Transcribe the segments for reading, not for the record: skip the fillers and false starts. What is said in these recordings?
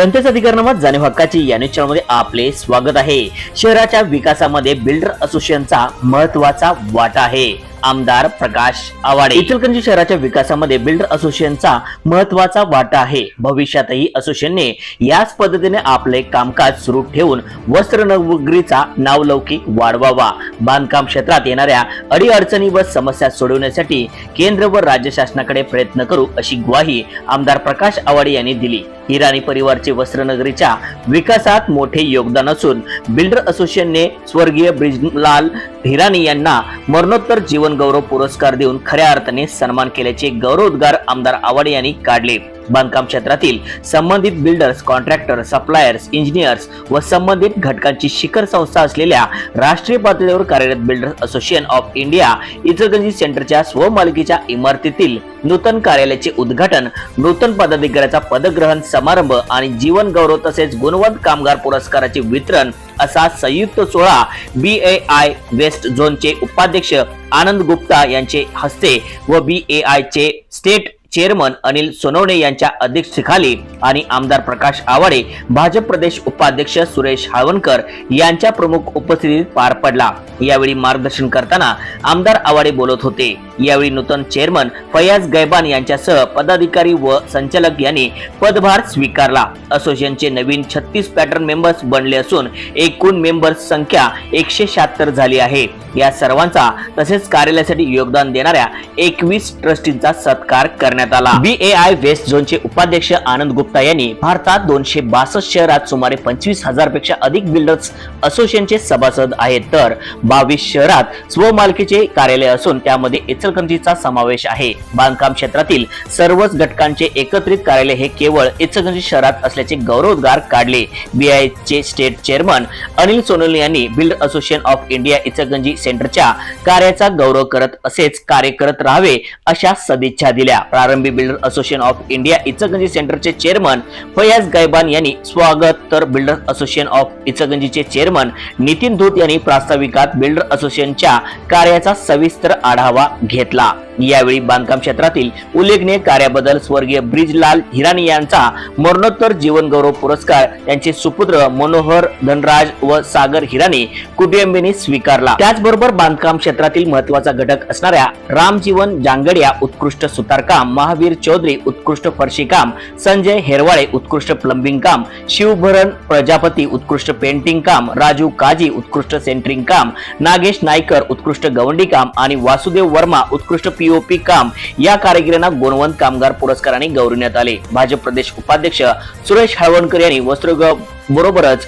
जनतेचा अधिकारनामा जाणीव हक्काची या न्यूज चॅनलमध्ये आपले स्वागत आहे। शहराच्या विकासामध्ये बिल्डर असोसिएशनचा महत्त्वाचा वाटा आहे। आमदार प्रकाश आवाडे। इचलकरंजी शहराच्या विकासामध्ये बिल्डर असोसिएशनचा महत्त्वाचा वाटा आहे। भविष्यातही असोसिएशनने याच पद्धतीने आपले कामकाज सुरू ठेवून वस्त्रनगरीचा नावलौकिक वाढवावा। बांधकाम क्षेत्रात येणाऱ्या अडीअडचणी व समस्या सोडवण्यासाठी केंद्र व राज्य शासनाकडे प्रयत्न करू अशी ग्वाही आमदार प्रकाश आवाडे यांनी दिली। हिराणी परिवारचे वस्त्रनगरीच्या विकासात मोठे योगदान असून बिल्डर असोसिएशनने स्वर्गीय ब्रिजलाल हिराणी यांना मरणोत्तर जीवन गौरव पुरस्कार देऊन खऱ्या अर्थाने सन्मान केल्याचे गौरवोद्गार आमदार आवाडे यांनी काढले। बांधकाम क्षेत्रातील संबंधित बिल्डर्स, कॉन्ट्रॅक्टर, सप्लायर्स, इंजिनियर्स व संबंधित घटकांची शिखर संस्था असलेल्या राष्ट्रीय पातळीवर कार्यरत builders association of India Ichalkaranji सेंटरच्या स्वमालकीच्या इमारतीतील नूतन कार्यालयाचे उद्घाटन, नूतन पदाधिकाऱ्याचा पदग्रहण समारंभ आणि जीवन गौरव तसेच गुणवंत कामगार पुरस्काराचे वितरण असा संयुक्त सोहळा BAI वेस्ट झोनचे उपाध्यक्ष आनंद गुप्ता यांचे हस्ते व BAI चे स्टेट चेअरमन अनिल सोनवणे यांच्या अध्यक्षतेखाली आणि आमदार प्रकाश आवाडे, भाजप प्रदेश उपाध्यक्ष सुरेश हाळवणकर यांच्या प्रमुख उपस्थितीत पार पडला। यावेळी मार्गदर्शन करताना आमदार आवाडे बोलत होते। यावेळी नूतन चेअरमन फयाज गैबान यांच्यासह पदाधिकारी व संचालक यांनी पदभार स्वीकारला। असोसिएशनचे नवीन 36 पॅटर्न मेंबर्स बनले असून एकूण मेंबर्स संख्या 176 झाली आहे। या सर्वांचा तसेच कार्यालयासाठी योगदान देणाऱ्या 21 ट्रस्टींचा सत्कार करण्यात आला। BAI वेस्ट झोनचे उपाध्यक्ष आनंद गुप्ता यांनी भारतात 262 शहरात सुमारे 25,000 पेक्षा अधिक बिल्डर्स असोसिएशनचे सभासद आहेत, तर 22 शहरात स्वमालकीचे कार्यालय असून त्यामध्ये इचलकरंजीचा समावेश आहे। बांधकाम क्षेत्रातील सर्वच घटकांचे एकत्रित कार्यालय हे केवळ इचलकरंजी शहरात असल्याचे गौरवोद्गार काढले। BAI चे स्टेट चेअरमन अनिल सोनवणे यांनी builder association of India Ichalkaranji सेंटरच्या कार्याचा गौरव करत असेच कार्य करत राहावे अशा सदिच्छा दिल्या। प्रारंभी builder association of India Ichalkaranji सेंटरचे चेअरमन फयाज गैबान यांनी स्वागत, तर बिल्डर असोसिएशन ऑफ इचलकरंजीचे चेअरमन नितीन धूत यांनी प्रास्ताविकात बिल्डर असोसिएशनच्या कार्याचा सविस्तर आढावा घेतला। यावेळी बांधकाम क्षेत्रातील उल्लेखनीय कार्याबद्दल स्वर्गीय ब्रिजलाल हिराणी यांचा मरणोत्तर जीवन गौरव पुरस्कार त्यांचे सुपुत्र मनोहर धनराज व सागर हिराणी कुटुंबियांनी स्वीकारला। त्याचबरोबर बांधकाम क्षेत्रातील महत्त्वाचा घटक असणाऱ्या रामजीवन जांगडिया उत्कृष्ट सुतारकाम, महावीर चौधरी उत्कृष्ट फरशीकाम, संजय हेरवाळे उत्कृष्ट प्लंबिंग काम, शिवभरण प्रजापती उत्कृष्ट पेंटिंग काम, राजू काजी उत्कृष्ट सेंटरिंग काम, नागेश नायकर उत्कृष्ट गवंडी काम आणि वासुदेव वर्मा उत्कृष्ट POP काम या कारागिरांना गुणवंत कामगार पुरस्काराने गौरवण्यात आले। भाजप प्रदेश उपाध्यक्ष सुरेश हाळवणकर यांनी वस्त्रोद्योग बरोबरच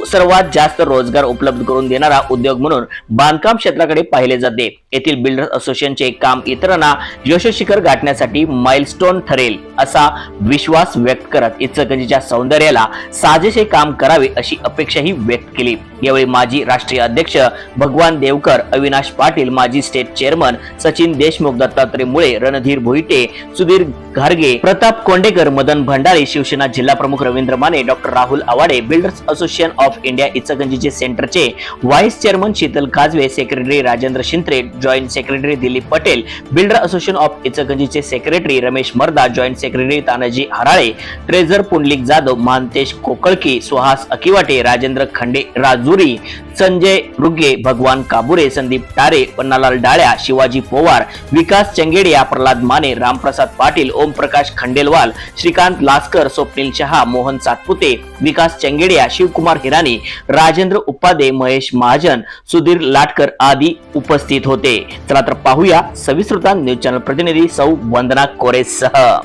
सर्वात जास्त रोजगार उपलब्ध करून देणारा उद्योग म्हणून बांधकाम क्षेत्राकडे पाहिले जाते। येथील बिल्डर असोसिएशनचे काम इतरांना यशशिखर गाठण्यासाठी माइलस्टोन ठरेल असा विश्वास व्यक्त करत इचलकरंजीच्या सौंदर्याला साजेसे काम करावे अशी अपेक्षाही व्यक्त केली। यावेळी माजी राष्ट्रीय अध्यक्ष भगवान देवकर, अविनाश पाटील, माजी स्टेट चेअरमन सचिन देशमुख, दत्तात्रय मुळे, रणधीर भोईटे, सुधीर घारगे, प्रताप कोंडेकर, मदन भंडारी, शिवसेना जिल्हा प्रमुख Ravindra Mane, doctor Rahul Awade, builders association of India इचलकरंजीचे सेंटरचे vice chairman Sheetal Kajve, secretary Rajendra Shintre, joint secretary Dilip Patel, builder association of इचलकरंजीचे secretary Ramesh Marda, joint secretary Tanaji Harale, treasurer Pundlik Jadhav, Mahantesh कोकळकी, सुहास अकिवाटे, राजेंद्र खंडे राजुरी, संजय रुगे, भगवान काबुरे, संदीप टारे, पन्नालाल डाळ्या, शिवाजी पोवार, विकास चंगेडिया, प्रल्हाद माने, रामप्रसाद पाटील, ओमप्रकाश खंडेलवाल, श्रीकांत लास्कर, स्वप्नील शहा, मोहन सातपुते, विकास चंगेडिया, शिवकुमार हिराणी, राजेंद्र उपाध्ये, महेश महाजन, सुधीर लाटकर आदी उपस्थित होते। चला तर पाहूया सविस्तर न्यूज चॅनल प्रतिनिधी सौ वंदना कोरेसह।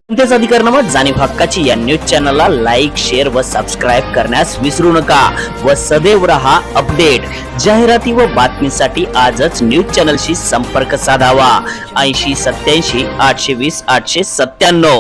कोणत्याच अधिकारनामा जाणीव हक्काची या न्यूज चॅनलला लाईक, शेअर व सबस्क्राईब करण्यास विसरू नका व सदैव रहा अपडेट. जाहिराती व बातमीसाठी आजच न्यूज चॅनलशी संपर्क साधावा. 80 87 820 897.